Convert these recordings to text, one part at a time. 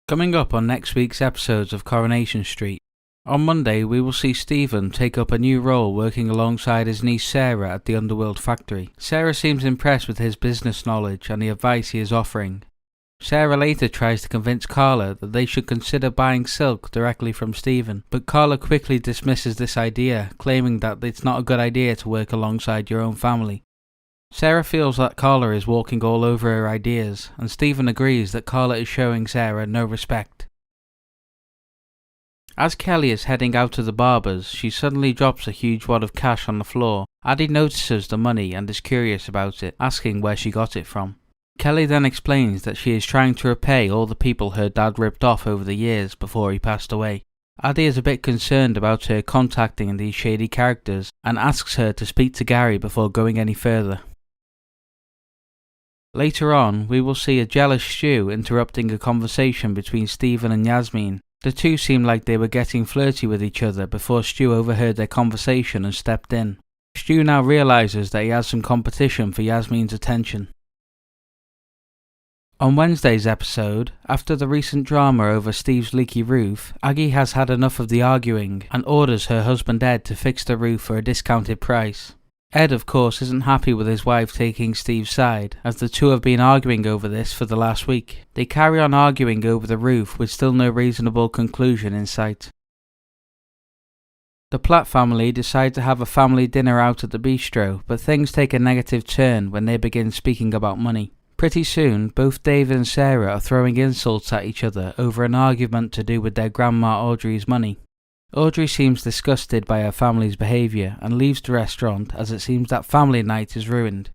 Coming up on next week's episodes of Coronation Street. On Monday, we will see Stephen take up a new role working alongside his niece Sarah at the Underworld factory. Sarah seems impressed with his business knowledge and the advice he is offering. Sarah later tries to convince Carla that they should consider buying silk directly from Stephen, but Carla quickly dismisses this idea, claiming that it's not a good idea to work alongside your own family. Sarah feels that Carla is walking all over her ideas, and Stephen agrees that Carla is showing Sarah no respect. As Kelly is heading out to the barber's, she suddenly drops a huge wad of cash on the floor. Aadi notices the money and is curious about it, asking where she got it from. Kelly then explains that she is trying to repay all the people her dad ripped off over the years before he passed away. Aadi is a bit concerned about her contacting these shady characters and asks her to speak to Gary before going any further. Later on, we will see a jealous Stu interrupting a conversation between Stephen and Yasmin. The two seemed like they were getting flirty with each other before Stu overheard their conversation and stepped in. Stu now realizes that he has some competition for Yasmin's attention. On Wednesday's episode, after the recent drama over Steve's leaky roof, Aggie has had enough of the arguing and orders her husband Ed to fix the roof for a discounted price. Ed, of course, isn't happy with his wife taking Steve's side, as the two have been arguing over this for the last week. They carry on arguing over the roof with still no reasonable conclusion in sight. The Platt family decide to have a family dinner out at the bistro, but things take a negative turn when they begin speaking about money. Pretty soon, both David and Sarah are throwing insults at each other over an argument to do with their grandma Audrey's money. Audrey seems disgusted by her family's behaviour and leaves the restaurant as it seems that family night is ruined.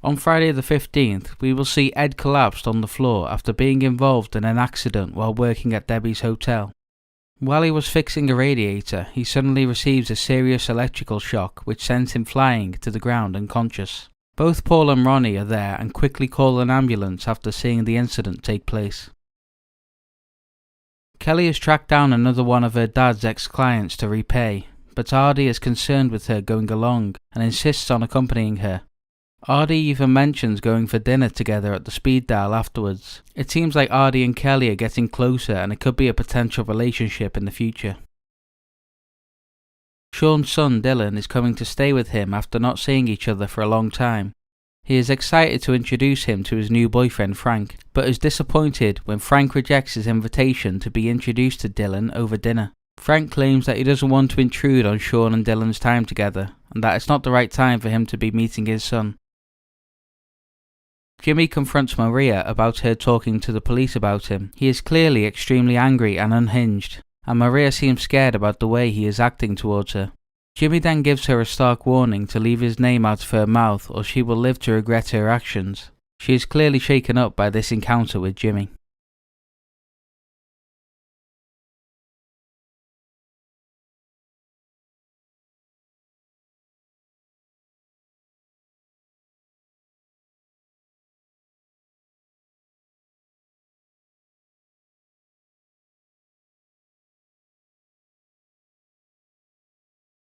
On Friday the 15th, we will see Ed collapsed on the floor after being involved in an accident while working at Debbie's hotel. While he was fixing a radiator, he suddenly receives a serious electrical shock which sends him flying to the ground unconscious. Both Paul and Ronnie are there and quickly call an ambulance after seeing the incident take place. Kelly has tracked down another one of her dad's ex-clients to repay, but Aadi is concerned with her going along and insists on accompanying her. Aadi even mentions going for dinner together at the speed dial afterwards. It seems like Aadi and Kelly are getting closer and it could be a potential relationship in the future. Sean's son Dylan is coming to stay with him after not seeing each other for a long time. He is excited to introduce him to his new boyfriend Frank, but is disappointed when Frank rejects his invitation to be introduced to Dylan over dinner. Frank claims that he doesn't want to intrude on Sean and Dylan's time together, and that it's not the right time for him to be meeting his son. Jimmy confronts Maria about her talking to the police about him. He is clearly extremely angry and unhinged, and Maria seems scared about the way he is acting towards her. Jimmy then gives her a stark warning to leave his name out of her mouth or she will live to regret her actions. She is clearly shaken up by this encounter with Jimmy.